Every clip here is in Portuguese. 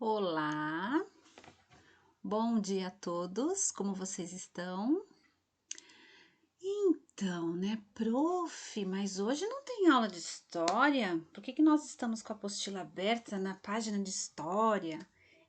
Olá, bom dia a todos, como vocês estão? Então, né, mas hoje não tem aula de história? Por que nós estamos com a apostila aberta na página de história?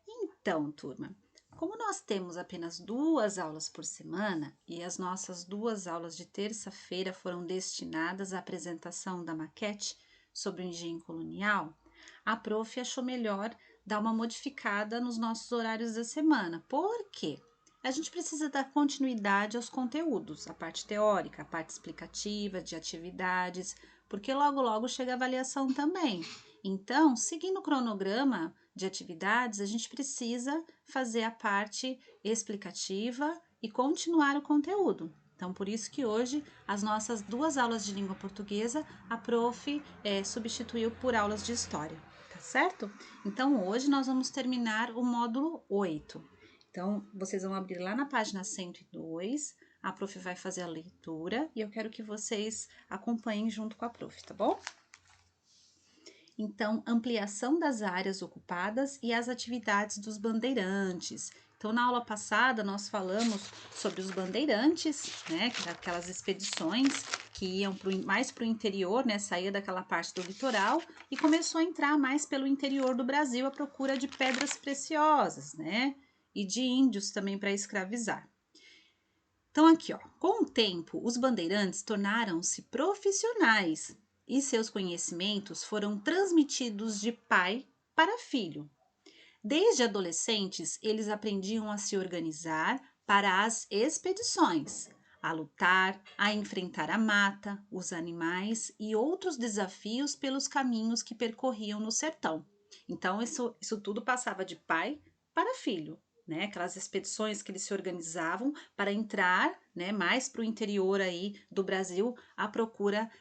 Então, turma, como nós temos apenas 2 aulas por semana e as nossas 2 aulas de terça-feira foram destinadas à apresentação da maquete sobre o engenho colonial, a prof achou melhor dar uma modificada nos nossos horários da semana. Por quê? A gente precisa dar continuidade aos conteúdos, a parte teórica, a parte explicativa, de atividades, porque logo logo chega a avaliação também. Então, seguindo o cronograma de atividades, a gente precisa fazer a parte explicativa e continuar o conteúdo. Então, por isso que hoje as nossas 2 aulas de língua portuguesa, a prof substituiu por aulas de história, tá certo? Então, hoje nós vamos terminar o módulo 8. Então, vocês vão abrir lá na página 102, a prof vai fazer a leitura e eu quero que vocês acompanhem junto com a prof, tá bom? Então, ampliação das áreas ocupadas e as atividades dos bandeirantes. Então, na aula passada, nós falamos sobre os bandeirantes, né, que eram aquelas expedições que iam mais para o interior, né, saía daquela parte do litoral e começou a entrar mais pelo interior do Brasil à procura de pedras preciosas, né, e de índios também para escravizar. Então, aqui, ó, com o tempo, os bandeirantes tornaram-se profissionais e seus conhecimentos foram transmitidos de pai para filho. Desde adolescentes, eles aprendiam a se organizar para as expedições, a lutar, a enfrentar a mata, os animais e outros desafios pelos caminhos que percorriam no sertão. Então, isso tudo passava de pai para filho, né? Aquelas expedições que eles se organizavam para entrar, né, mais para o interior aí do Brasil à procura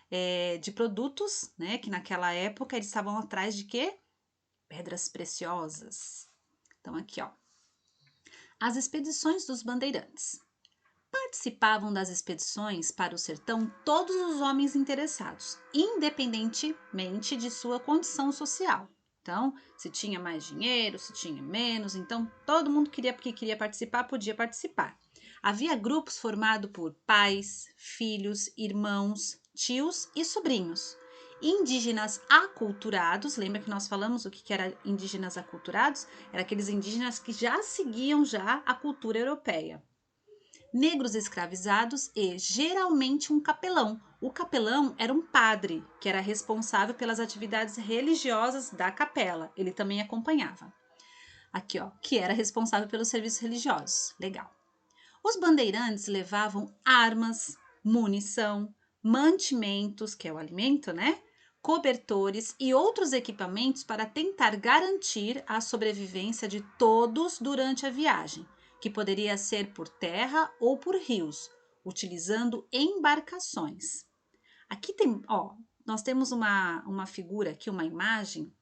de produtos, né? Que naquela época eles estavam atrás de quê? Pedras preciosas. Então, aqui, ó. As expedições dos bandeirantes. Participavam das expedições para o sertão todos os homens interessados, independentemente de sua condição social. Então, se tinha mais dinheiro, se tinha menos, então todo mundo porque queria participar, podia participar. Havia grupos formados por pais, filhos, irmãos, tios e sobrinhos. Indígenas aculturados, lembra que nós falamos o que era indígenas aculturados? Era aqueles indígenas que já seguiam a cultura europeia. Negros escravizados e, geralmente, um capelão. O capelão era um padre, que era responsável pelas atividades religiosas da capela. Ele também acompanhava. Aqui, ó, que era responsável pelos serviços religiosos. Legal. Os bandeirantes levavam armas, munição, mantimentos, que é o alimento, né? Cobertores e outros equipamentos para tentar garantir a sobrevivência de todos durante a viagem, que poderia ser por terra ou por rios, utilizando embarcações. Aqui tem, ó, nós temos uma figura aqui, uma imagem,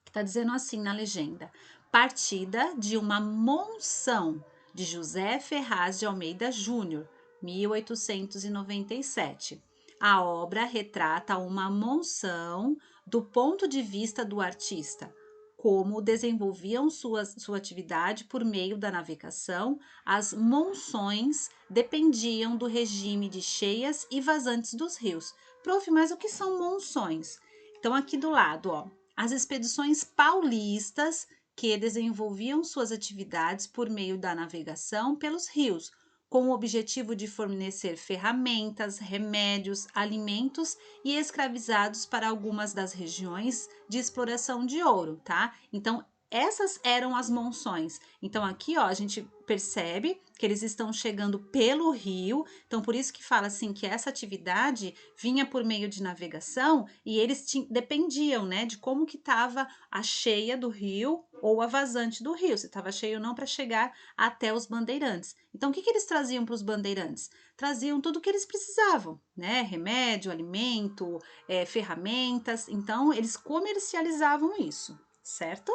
que está dizendo assim na legenda: partida de uma monção de José Ferraz de Almeida Júnior, 1897. A obra retrata uma monção do ponto de vista do artista, como desenvolviam sua atividade por meio da navegação. As monções dependiam do regime de cheias e vazantes dos rios. Prof, mas o que são monções? Então, aqui do lado, ó, as expedições paulistas que desenvolviam suas atividades por meio da navegação pelos rios, com o objetivo de fornecer ferramentas, remédios, alimentos e escravizados para algumas das regiões de exploração de ouro, tá? Então, essas eram as monções. Então, aqui, ó, a gente percebe que eles estão chegando pelo rio. Então, por isso que fala assim que essa atividade vinha por meio de navegação e eles dependiam, né, de como que estava a cheia do rio ou a vazante do rio, se estava cheio ou não para chegar até os bandeirantes. Então, o que eles traziam para os bandeirantes? Traziam tudo o que eles precisavam, né? Remédio, alimento, ferramentas. Então, eles comercializavam isso, certo?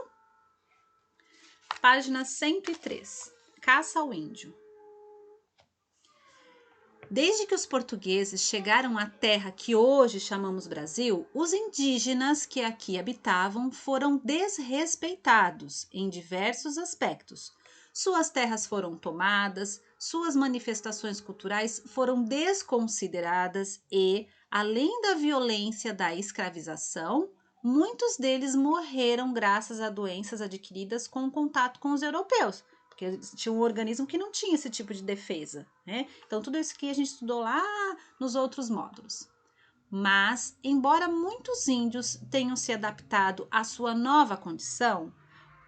Página 103. Caça ao índio. Desde que os portugueses chegaram à terra que hoje chamamos Brasil, os indígenas que aqui habitavam foram desrespeitados em diversos aspectos. Suas terras foram tomadas, suas manifestações culturais foram desconsideradas e, além da violência da escravização, muitos deles morreram graças a doenças adquiridas com o contato com os europeus, porque tinha um organismo que não tinha esse tipo de defesa, né? Então, tudo isso que a gente estudou lá nos outros módulos. Mas, embora muitos índios tenham se adaptado à sua nova condição,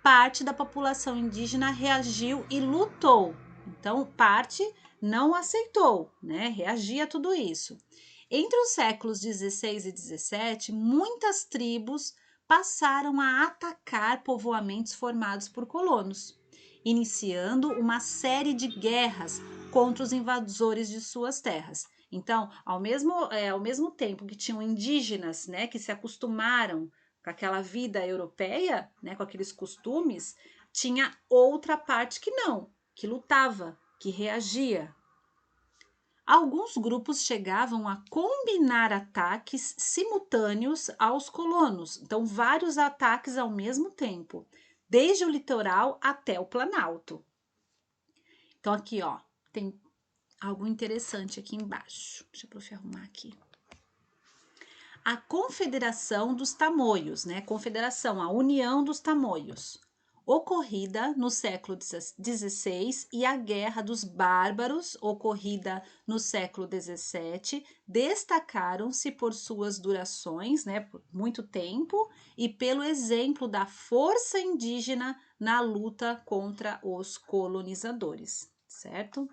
parte da população indígena reagiu e lutou. Então, parte não aceitou, né? Reagia a tudo isso. Entre os séculos 16 e 17, muitas tribos passaram a atacar povoamentos formados por colonos, iniciando uma série de guerras contra os invasores de suas terras. Então, ao mesmo tempo que tinham indígenas, né, que se acostumaram com aquela vida europeia, né, com aqueles costumes, tinha outra parte que não, que lutava, que reagia. Alguns grupos chegavam a combinar ataques simultâneos aos colonos, então vários ataques ao mesmo tempo, desde o litoral até o Planalto. Então aqui, ó, tem algo interessante aqui embaixo. Deixa eu arrumar aqui. A Confederação dos Tamoios, né? Confederação, a União dos Tamoios, ocorrida no século XVI, e a Guerra dos Bárbaros, ocorrida no século XVII, destacaram-se por suas durações, né, por muito tempo, e pelo exemplo da força indígena na luta contra os colonizadores, certo?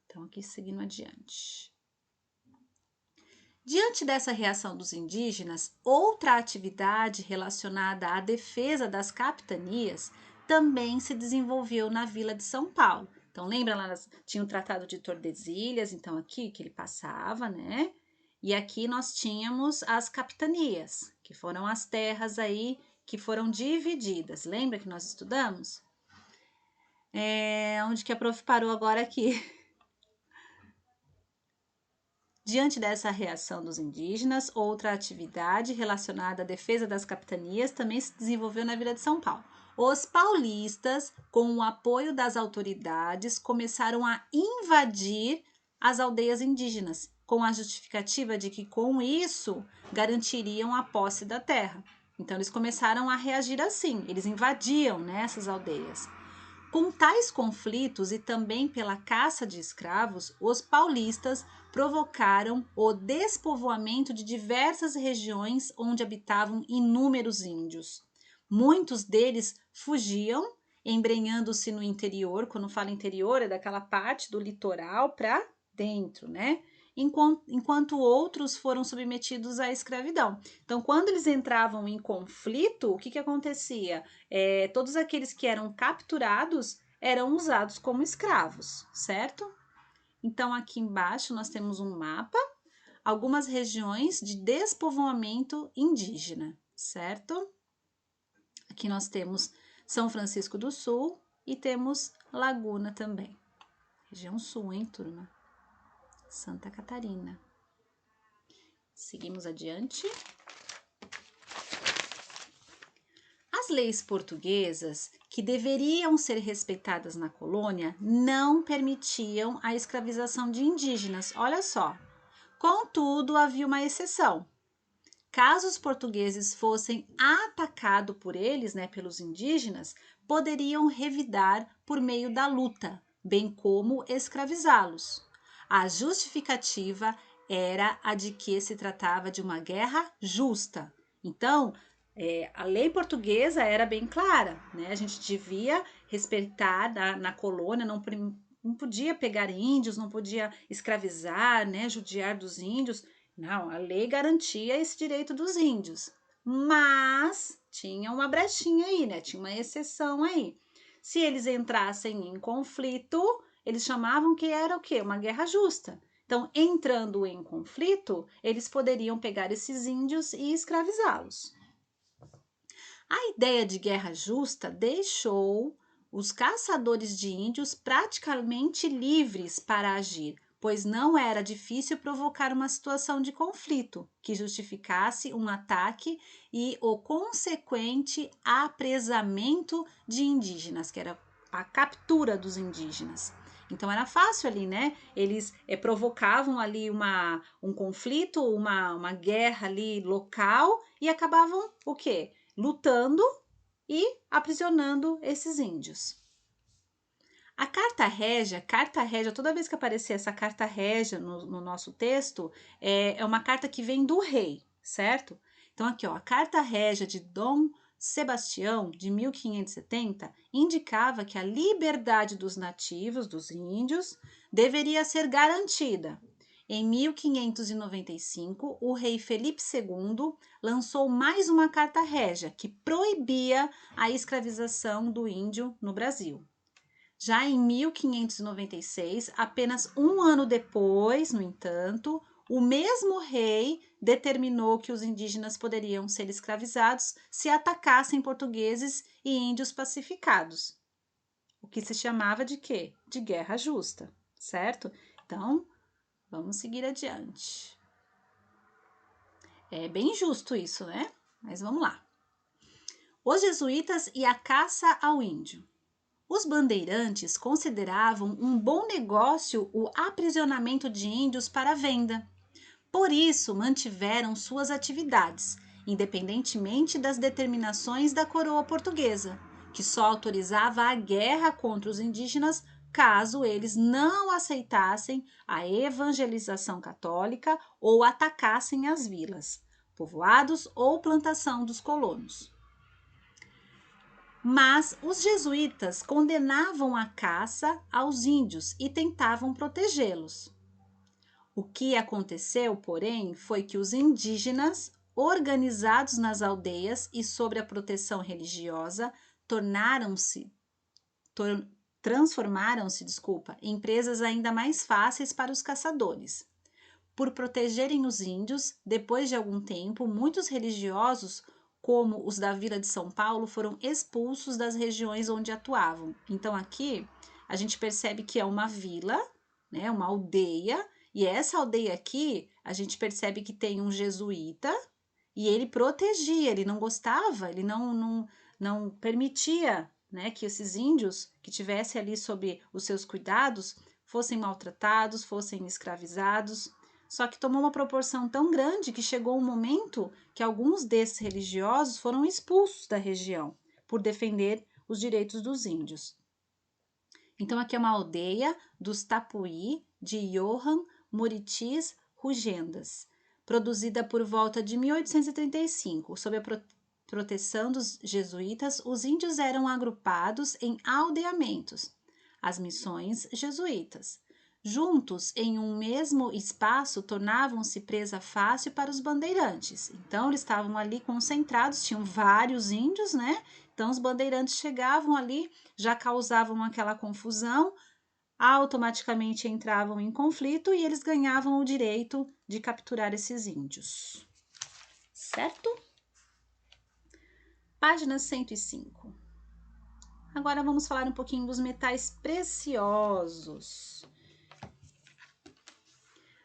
Então, aqui seguindo adiante. Diante dessa reação dos indígenas, outra atividade relacionada à defesa das capitanias também se desenvolveu na Vila de São Paulo. Então, lembra lá, tinha o Tratado de Tordesilhas, então aqui que ele passava, né? E aqui nós tínhamos as capitanias, que foram as terras aí que foram divididas. Lembra que nós estudamos? Onde que a prof parou agora aqui? Diante dessa reação dos indígenas, outra atividade relacionada à defesa das capitanias também se desenvolveu na Vila de São Paulo. Os paulistas, com o apoio das autoridades, começaram a invadir as aldeias indígenas, com a justificativa de que, com isso, garantiriam a posse da terra. Então, eles começaram a reagir assim, eles invadiam, né, essas aldeias. Com tais conflitos e também pela caça de escravos, os paulistas provocaram o despovoamento de diversas regiões onde habitavam inúmeros índios. Muitos deles fugiam, embrenhando-se no interior. Quando fala interior, é daquela parte do litoral para dentro, né? Enquanto outros foram submetidos à escravidão. Então, quando eles entravam em conflito, o que acontecia? Todos aqueles que eram capturados eram usados como escravos, certo? Então, aqui embaixo nós temos um mapa, algumas regiões de despovoamento indígena, certo? Aqui nós temos São Francisco do Sul e temos Laguna também. Região Sul, hein, turma? Santa Catarina. Seguimos adiante. As leis portuguesas, que deveriam ser respeitadas na colônia, não permitiam a escravização de indígenas. Olha só. Contudo, havia uma exceção. Caso os portugueses fossem atacados por eles, né, pelos indígenas, poderiam revidar por meio da luta, bem como escravizá-los. A justificativa era a de que se tratava de uma guerra justa. Então, a lei portuguesa era bem clara, né? A gente devia respeitar na colônia, não podia pegar índios, não podia escravizar, né? Judiar dos índios. Não, a lei garantia esse direito dos índios, mas tinha uma brechinha aí, né? Tinha uma exceção aí. Se eles entrassem em conflito, eles chamavam que era o quê? Uma guerra justa. Então, entrando em conflito, eles poderiam pegar esses índios e escravizá-los. A ideia de guerra justa deixou os caçadores de índios praticamente livres para agir, pois não era difícil provocar uma situação de conflito que justificasse um ataque e o consequente apresamento de indígenas, que era a captura dos indígenas. Então era fácil ali, né? Eles provocavam ali um conflito, uma guerra ali local e acabavam o quê? Lutando e aprisionando esses índios. A carta régia, toda vez que aparecer essa carta régia no nosso texto, é uma carta que vem do rei, certo? Então aqui, ó, a carta régia de Dom Sebastião, de 1570, indicava que a liberdade dos nativos, dos índios, deveria ser garantida. Em 1595, o rei Felipe II lançou mais uma carta régia que proibia a escravização do índio no Brasil. Já em 1596, apenas um ano depois, no entanto, o mesmo rei determinou que os indígenas poderiam ser escravizados se atacassem portugueses e índios pacificados. O que se chamava de quê? De guerra justa, certo? Então, vamos seguir adiante. É bem justo isso, né? Mas vamos lá. Os jesuítas e a caça ao índio. Os bandeirantes consideravam um bom negócio o aprisionamento de índios para venda. Por isso, mantiveram suas atividades, independentemente das determinações da coroa portuguesa, que só autorizava a guerra contra os indígenas caso eles não aceitassem a evangelização católica ou atacassem as vilas, povoados ou plantação dos colonos. Mas os jesuítas condenavam a caça aos índios e tentavam protegê-los. O que aconteceu, porém, foi que os indígenas, organizados nas aldeias e sob a proteção religiosa, transformaram-se, em presas ainda mais fáceis para os caçadores. Por protegerem os índios, depois de algum tempo, muitos religiosos como os da Vila de São Paulo, foram expulsos das regiões onde atuavam. Então, aqui a gente percebe que é uma vila, né, uma aldeia, e essa aldeia aqui a gente percebe que tem um jesuíta e ele protegia, ele não gostava, ele não permitia, né, que esses índios que tivessem ali sob os seus cuidados fossem maltratados, fossem escravizados. Só que tomou uma proporção tão grande que chegou um momento que alguns desses religiosos foram expulsos da região por defender os direitos dos índios. Então, aqui é uma aldeia dos Tapuí de Johann Moritis Rugendas, produzida por volta de 1835. Sob a proteção dos jesuítas, os índios eram agrupados em aldeamentos, as missões jesuítas. Juntos, em um mesmo espaço, tornavam-se presa fácil para os bandeirantes. Então, eles estavam ali concentrados, tinham vários índios, né? Então, os bandeirantes chegavam ali, já causavam aquela confusão, automaticamente entravam em conflito e eles ganhavam o direito de capturar esses índios. Certo? Página 105. Agora vamos falar um pouquinho dos metais preciosos.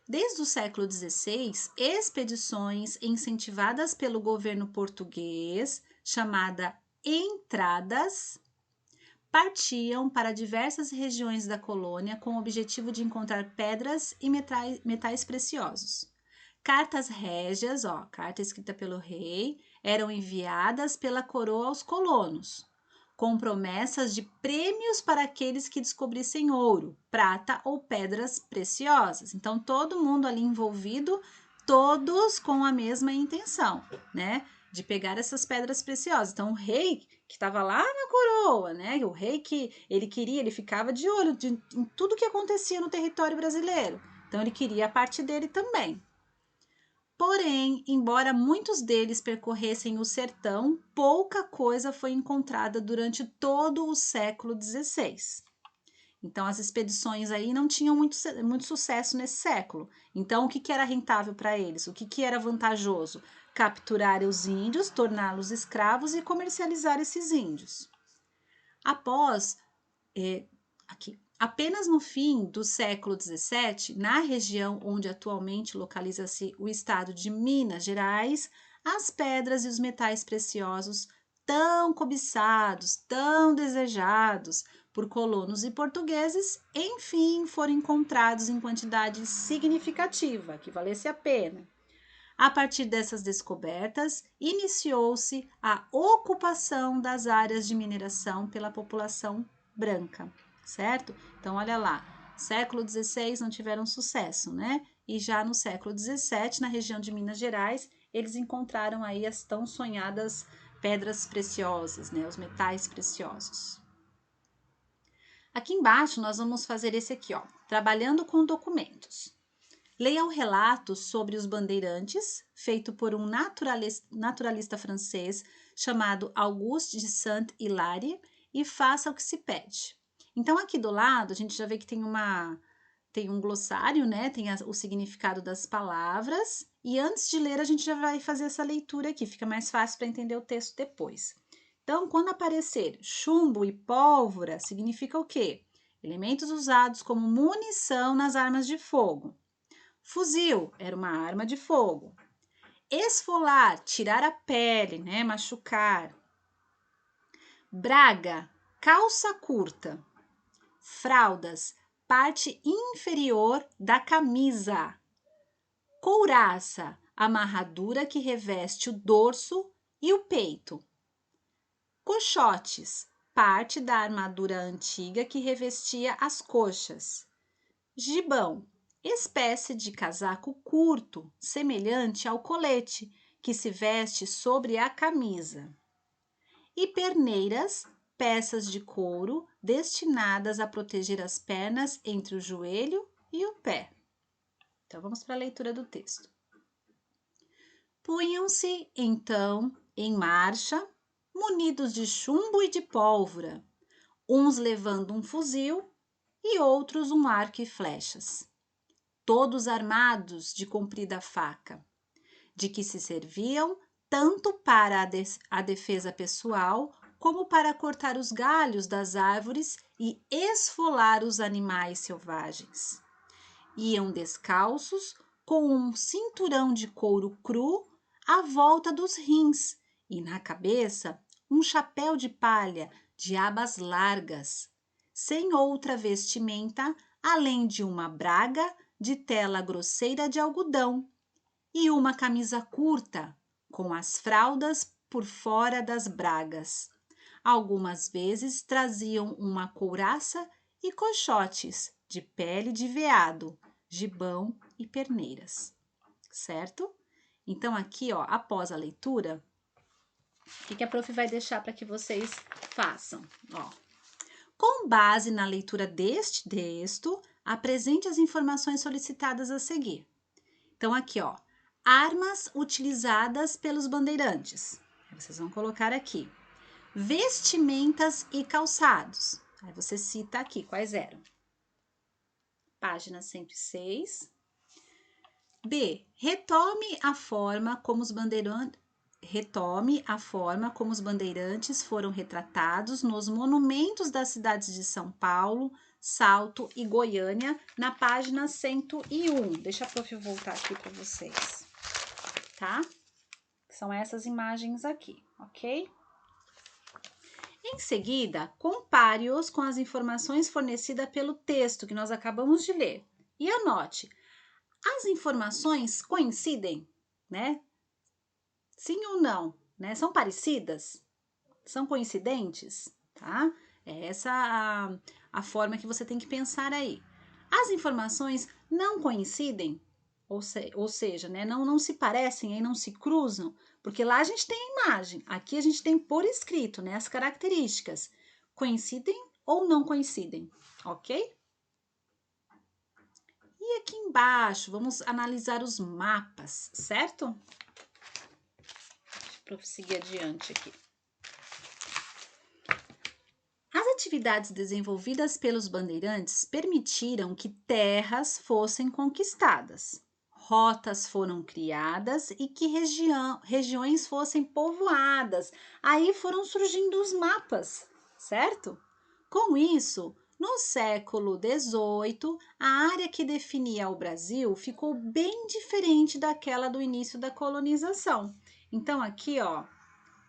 Desde o século XVI, expedições incentivadas pelo governo português, chamada entradas, partiam para diversas regiões da colônia com o objetivo de encontrar pedras e metais preciosos. Cartas régias, carta escrita pelo rei, eram enviadas pela coroa aos colonos, com promessas de prêmios para aqueles que descobrissem ouro, prata ou pedras preciosas. Então, todo mundo ali envolvido, todos com a mesma intenção, né? De pegar essas pedras preciosas. Então, o rei que estava lá na coroa, né? O rei que ele ficava de olho em tudo que acontecia no território brasileiro. Então, ele queria a parte dele também. Porém, embora muitos deles percorressem o sertão, pouca coisa foi encontrada durante todo o século XVI. Então, as expedições aí não tinham muito sucesso nesse século. Então, o que era rentável para eles? O que era vantajoso? Capturar os índios, torná-los escravos e comercializar esses índios. Após Apenas no fim do século XVII, na região onde atualmente localiza-se o estado de Minas Gerais, as pedras e os metais preciosos tão cobiçados, tão desejados por colonos e portugueses, enfim, foram encontrados em quantidade significativa, que valesse a pena. A partir dessas descobertas, iniciou-se a ocupação das áreas de mineração pela população branca, certo? Então, olha lá, século XVI não tiveram sucesso, né? E já no século XVII, na região de Minas Gerais, eles encontraram aí as tão sonhadas pedras preciosas, né? Os metais preciosos. Aqui embaixo nós vamos fazer esse aqui, ó, trabalhando com documentos. Leia o relato sobre os bandeirantes, feito por um naturalista francês chamado Auguste de Saint-Hilaire, e faça o que se pede. Então, aqui do lado, a gente já vê que tem um glossário, né? Tem o significado das palavras. E antes de ler, a gente já vai fazer essa leitura aqui, fica mais fácil para entender o texto depois. Então, quando aparecer chumbo e pólvora, significa o quê? Elementos usados como munição nas armas de fogo. Fuzil era uma arma de fogo. Esfolar, tirar a pele, né? Machucar. Braga, calça curta. Fraldas, parte inferior da camisa. Couraça, amarradura que reveste o dorso e o peito. Coxotes, parte da armadura antiga que revestia as coxas. Gibão, espécie de casaco curto, semelhante ao colete, que se veste sobre a camisa. E perneiras, peças de couro destinadas a proteger as pernas entre o joelho e o pé. Então, vamos para a leitura do texto. Punham-se, então, em marcha, munidos de chumbo e de pólvora, uns levando um fuzil e outros um arco e flechas. Todos armados de comprida faca, de que se serviam tanto para a defesa pessoal como para cortar os galhos das árvores e esfolar os animais selvagens. Iam descalços com um cinturão de couro cru à volta dos rins e na cabeça um chapéu de palha de abas largas, sem outra vestimenta além de uma braga de tela grosseira de algodão e uma camisa curta, com as fraldas por fora das bragas. Algumas vezes traziam uma couraça e coxotes de pele de veado, gibão e perneiras, certo? Então, aqui, ó, após a leitura, o que a prof vai deixar para que vocês façam? Ó, com base na leitura deste texto, apresente as informações solicitadas a seguir. Então, aqui, ó, armas utilizadas pelos bandeirantes. Vocês vão colocar aqui. Vestimentas e calçados. Aí você cita aqui quais eram. Página 106. B. Retome a forma como os bandeirantes foram retratados nos monumentos das cidades de São Paulo, Salto e Goiânia, na página 101. Deixa a prof voltar aqui para vocês, tá? São essas imagens aqui, ok? Em seguida, compare-os com as informações fornecidas pelo texto que nós acabamos de ler. E anote, as informações coincidem, né? Sim ou não, né? São parecidas? São coincidentes, tá? É essa a forma que você tem que pensar aí. As informações não coincidem, ou seja, né, não se parecem e não se cruzam, porque lá a gente tem a imagem, aqui a gente tem por escrito, né, as características. Coincidem ou não coincidem, ok? E aqui embaixo, vamos analisar os mapas, certo? Deixa eu seguir adiante aqui. As atividades desenvolvidas pelos bandeirantes permitiram que terras fossem conquistadas, rotas foram criadas e que regiões fossem povoadas. Aí foram surgindo os mapas, certo? Com isso, No século XVIII, a área que definia o Brasil ficou bem diferente daquela do início da colonização. Então, aqui, ó,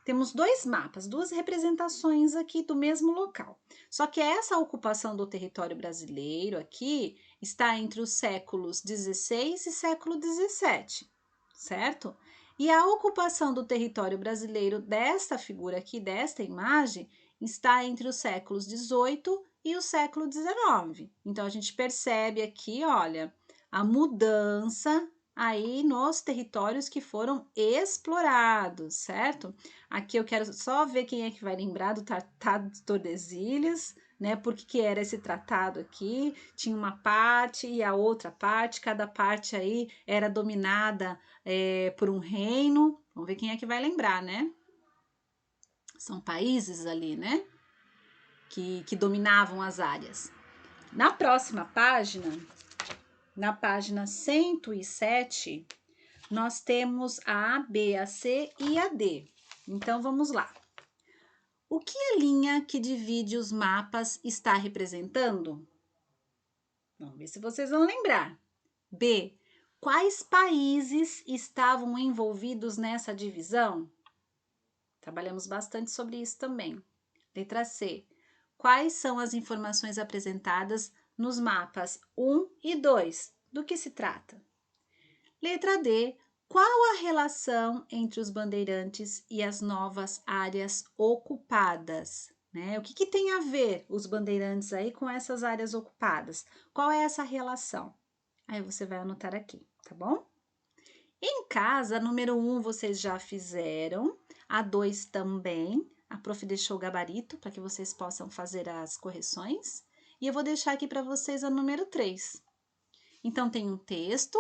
temos dois mapas, duas representações aqui do mesmo local. Só que essa ocupação do território brasileiro aqui está entre os séculos XVI e século XVII, certo? E a ocupação do território brasileiro desta figura aqui, desta imagem, está entre os séculos XVIII e o século XIX. Então, a gente percebe aqui, olha, a mudança aí nos territórios que foram explorados, certo? Aqui eu quero só ver quem é que vai lembrar do Tratado de Tordesilhas, né? Por que era esse tratado aqui? Tinha uma parte e a outra parte, cada parte aí era dominada por um reino. Vamos ver quem é que vai lembrar, né? São países ali, né? Que dominavam as áreas. Na próxima página, na página 107, nós temos a A, B, a C e a D. Então, vamos lá. O que a linha que divide os mapas está representando? Vamos ver se vocês vão lembrar. B. Quais países estavam envolvidos nessa divisão? Trabalhamos bastante sobre isso também. Letra C. Quais são as informações apresentadas nos mapas 1 e 2? Do que se trata? Letra D. Qual a relação entre os bandeirantes e as novas áreas ocupadas? Né? O que tem a ver os bandeirantes aí com essas áreas ocupadas? Qual é essa relação? Aí você vai anotar aqui, tá bom? Em casa, a número 1 vocês já fizeram, a 2 também. A prof deixou o gabarito para que vocês possam fazer as correções. E eu vou deixar aqui para vocês a número 3. Então, tem um texto.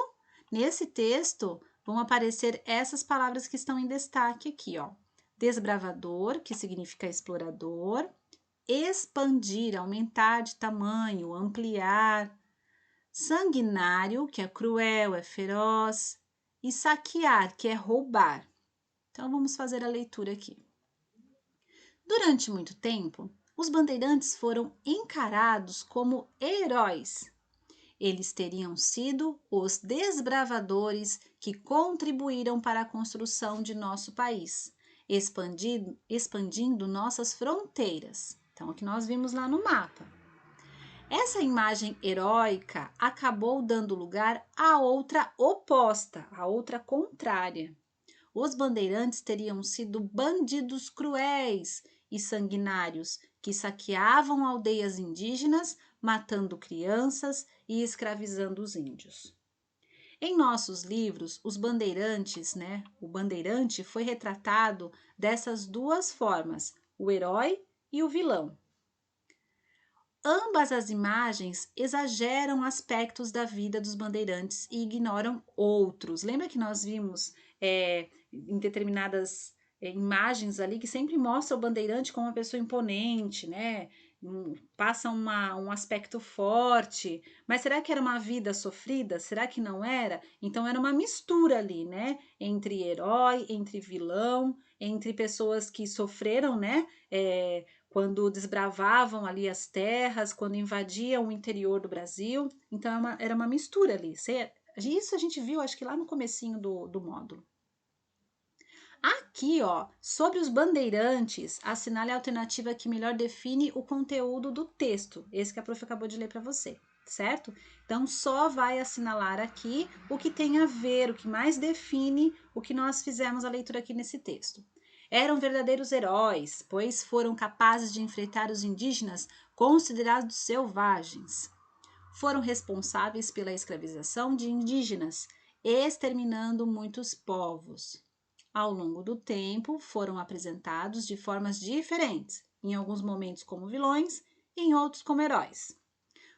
Nesse texto, vão aparecer essas palavras que estão em destaque aqui, ó. Desbravador, que significa explorador. Expandir, aumentar de tamanho, ampliar. Sanguinário, que é cruel, é feroz. E saquear, que é roubar. Então, vamos fazer a leitura aqui. Durante muito tempo, os bandeirantes foram encarados como heróis. Eles teriam sido os desbravadores que contribuíram para a construção de nosso país, expandindo nossas fronteiras. Então, o que nós vimos lá no mapa. Essa imagem heróica acabou dando lugar à outra oposta, à outra contrária. Os bandeirantes teriam sido bandidos cruéis e sanguinários que saqueavam aldeias indígenas, matando crianças e escravizando os índios. Em nossos livros, os bandeirantes, né, o bandeirante foi retratado dessas duas formas, o herói e o vilão. Ambas as imagens exageram aspectos da vida dos bandeirantes e ignoram outros. Lembra que nós vimos em determinadas imagens ali que sempre mostra o bandeirante como uma pessoa imponente, né? Passa um aspecto forte. Mas será que era uma vida sofrida? Será que não era? Então era uma mistura ali, né? Entre herói, entre vilão, entre pessoas que sofreram, né? Quando desbravavam ali as terras, quando invadiam o interior do Brasil. Então, era uma mistura ali. Isso a gente viu, acho que lá no comecinho do módulo. Aqui, ó, sobre os bandeirantes, assinale a alternativa que melhor define o conteúdo do texto. Esse que a prof acabou de ler para você, certo? Então, só vai assinalar aqui o que tem a ver, o que mais define o que nós fizemos a leitura aqui nesse texto. Eram verdadeiros heróis, pois foram capazes de enfrentar os indígenas considerados selvagens. Foram responsáveis pela escravização de indígenas, exterminando muitos povos. Ao longo do tempo, foram apresentados de formas diferentes, em alguns momentos como vilões e em outros como heróis.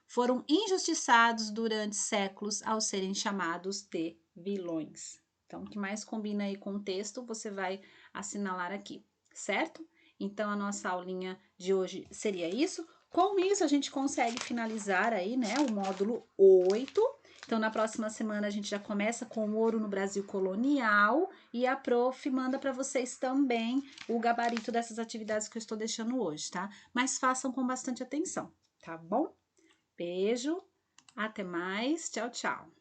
Foram injustiçados durante séculos ao serem chamados de vilões. Então, o que mais combina aí com o texto, você vai assinalar aqui, certo? Então, a nossa aulinha de hoje seria isso. Com isso, a gente consegue finalizar aí, né, o módulo 8. Então, na próxima semana, a gente já começa com o ouro no Brasil colonial e a prof manda para vocês também o gabarito dessas atividades que eu estou deixando hoje, tá? Mas façam com bastante atenção. tá bom? Beijo, até mais, tchau, tchau.